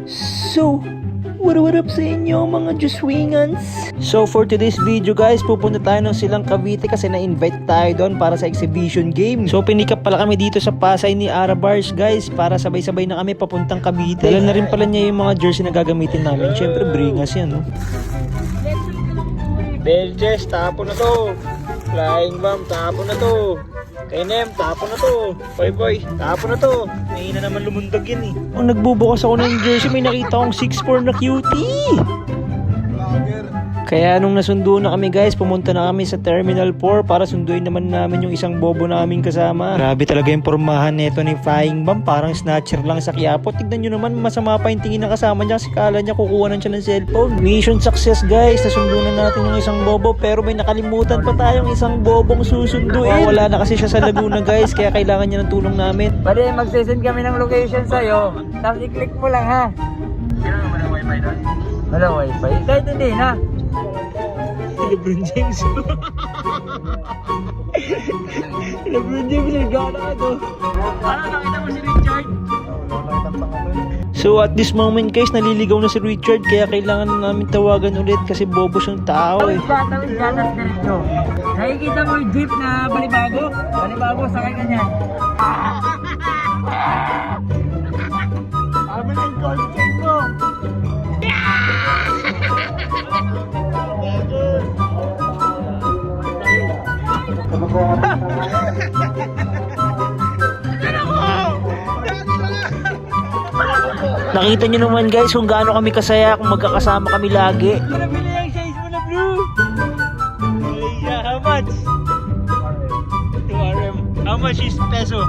So, what up sa inyo mga Juswingans? So for today's video guys, pupunta tayo ng Silang Cavite kasi na-invite tayo doon para sa exhibition game. So pinikap pala kami dito sa Pasay ni Arabars guys para sabay-sabay na kami papuntang Cavite. Dala na rin pala niya yung mga jersey na gagamitin namin. Syempre bringas yan, no? Belges, tapo na to. Flying bomb, tapo na to. Kainem, tapo na to. Boy, tapo na to. Mahina naman lumundag yan eh. Ang nagbubukas ako ng jersey, may nakita akong 6'4 na cutie. Kaya nung nasundo na kami guys, pumunta na kami sa Terminal 4 para sunduin naman namin yung isang bobo namin kasama. Grabe talaga yung pormahan nito ni Flying Bomb, parang snatcher lang sa Quiapo. Tignan nyo naman, masama pa yung tingin ng kasama niya kasi kala niya kukuha na siya ng cellphone. Mission success guys, nasundo na natin yung isang bobo pero may nakalimutan pa tayong isang bobong susunduin. Wala na kasi siya sa Laguna guys, kaya kailangan niya ng tulong namin. Pwede magsisend kami ng location sa'yo, tapos i-click mo lang ha. Kailangan mo ng wifi doon? Wala wifi? Kahit hindi na. LeBron James. LeBron James, nagana ka to. Parang nakita mo si Richard? So at this moment guys, naliligaw na si Richard kaya kailangan na namin tawagan ulit kasi bobo siyang tao eh. Tawid ka, tapos diretso. Nakikita mo yung jeep na balibago? Balibago, sakay ka niyan. Sabi ng content ko! Nakita nyo naman guys kung gaano kami kasaya kung magkakasama kami lagi. Nabili yung size mo na blue. Malaysia, how much? 2 RM. How much is peso?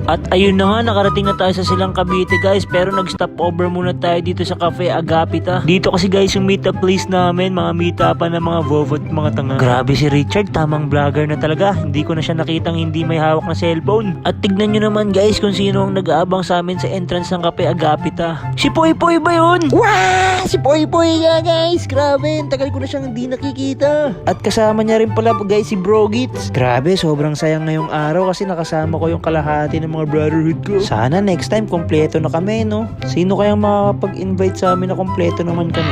At ayun na nga, nakarating na tayo sa Silang Cavite guys, pero nag-stop over muna tayo dito sa Cafe Agapita. Dito kasi guys yung meet up place namin, mga meet upan ng mga vovot, mga tanga. Grabe si Richard, tamang vlogger na talaga. Hindi ko na siya nakitang hindi may hawak na cellphone. At tignan nyo naman guys kung sino ang nag-aabang sa amin sa entrance ng Cafe Agapita. Si Poy Poy ba yun? Wow! Si Poy Poy nga guys! Grabe, tagal ko na siyang hindi nakikita. At kasama niya rin pala guys si Brogits. Grabe, sobrang sayang ngayong araw kasi nakasama ko yung kalahati ng mga brotherhood ko. Sana next time kompleto na kami, no? Sino kayang makakapag-invite sa amin na kompleto naman kami?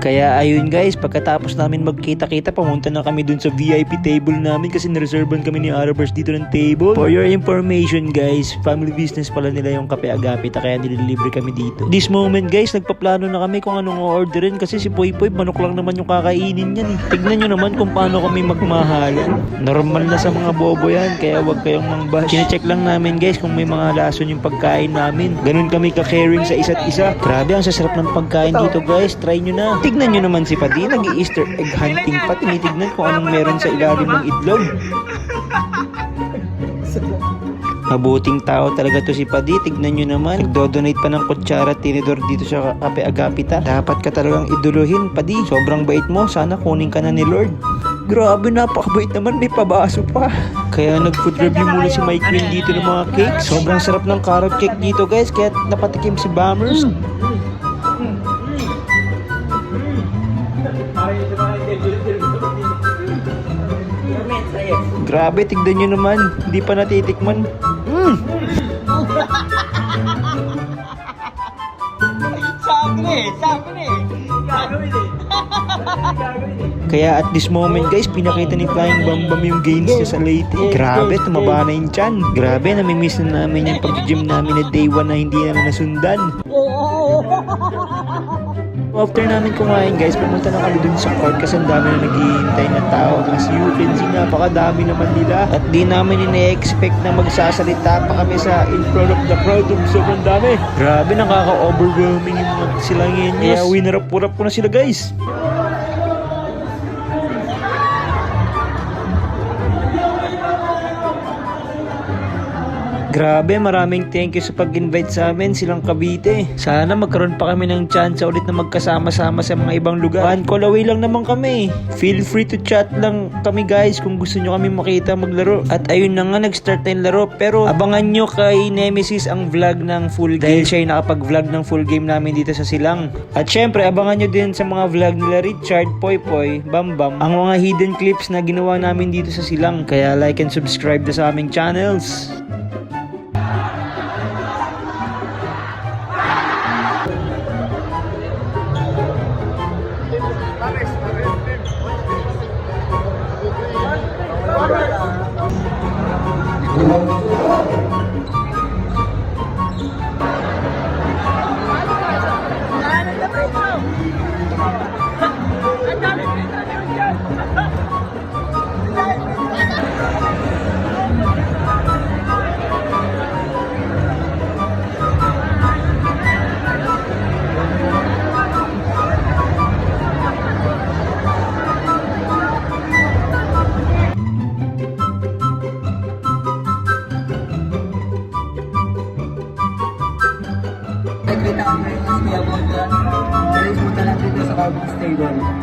Kaya ayun guys, pagkatapos namin magkita-kita, pumunta na kami dun sa VIP table namin kasi nareservan kami ni Arabars dito ng table. For your information guys, family business pala nila yung Cafe Agapita kaya nililibre kami dito. This moment guys, nagpaplano na kami kung anong orderin kasi si Poy Poy, manok lang naman yung kakainin yan eh. Tignan nyo naman kung paano kami magmahalan. Normal na sa mga bobo yan, kaya wag kayong mangbash. Kine-check lang namin guys kung may mga lason yung pagkain namin. Ganun kami ka-caring sa isa't isa. Grabe, ang sasarap ng pagkain dito guys, try nyo na. Tignan nyo naman si Padi, nag-i-easter egg hunting pa. Tinitignan kung anong meron sa ilalim ng itlog. Mabuting tao talaga to si Padi. Tignan nyo naman, nagdo-donate pa ng kutsara at tinidor dito sa Cafe Agapita. Dapat ka talagang iduluhin, Padi. Sobrang bait mo, sana kunin ka na ni Lord. Grabe, napakabait naman, may pabaso pa. Kaya nag-food review muna si Mike Win dito ng mga cake. Sobrang sarap ng carrot cake dito guys, kaya napatikim si Bammers. Grabe, tignan nyo naman. Hindi pa natitikman. Sabi na eh. Gagawin eh. Kaya at this moment guys, pinakita ni Flying Bambam yung gains niya sa Leyte. Grabe, tumaba na yung tiyan. Grabe, namimiss na namin yung pag-gym namin na day 1 na hindi namin nasundan. After namin kumain guys, pumunta na kami dun sa court kasi ang dami na naghihintay na tao. As you can see, napakadami naman nila. At di namin ina-expect na magsasalita pa kami sa in front of the crowd. Sobrang dami. Grabe, nakaka-overwhelming yung mga silangin. Kaya winarap-urap ko na sila guys. Grabe, maraming thank you sa pag-invite sa amin, silang Cavite. Sana magkaroon pa kami ng chance ulit na magkasama-sama sa mga ibang lugar. One call away lang naman kami. Feel free to chat lang kami guys kung gusto nyo kami makita maglaro. At ayun na nga, nag-start na yung laro. Pero abangan nyo kay Nemesis ang vlog ng full game. Dahil siya yung nakapag-vlog ng full game namin dito sa Silang. At syempre, abangan nyo din sa mga vlog nila Richard, Poy, Bambam, ang mga hidden clips na ginawa namin dito sa Silang. Kaya like and subscribe na sa aming channels. Nagkita kami ng Kuya Bonda. Guys, punta lang dito sa Cowboys Stable.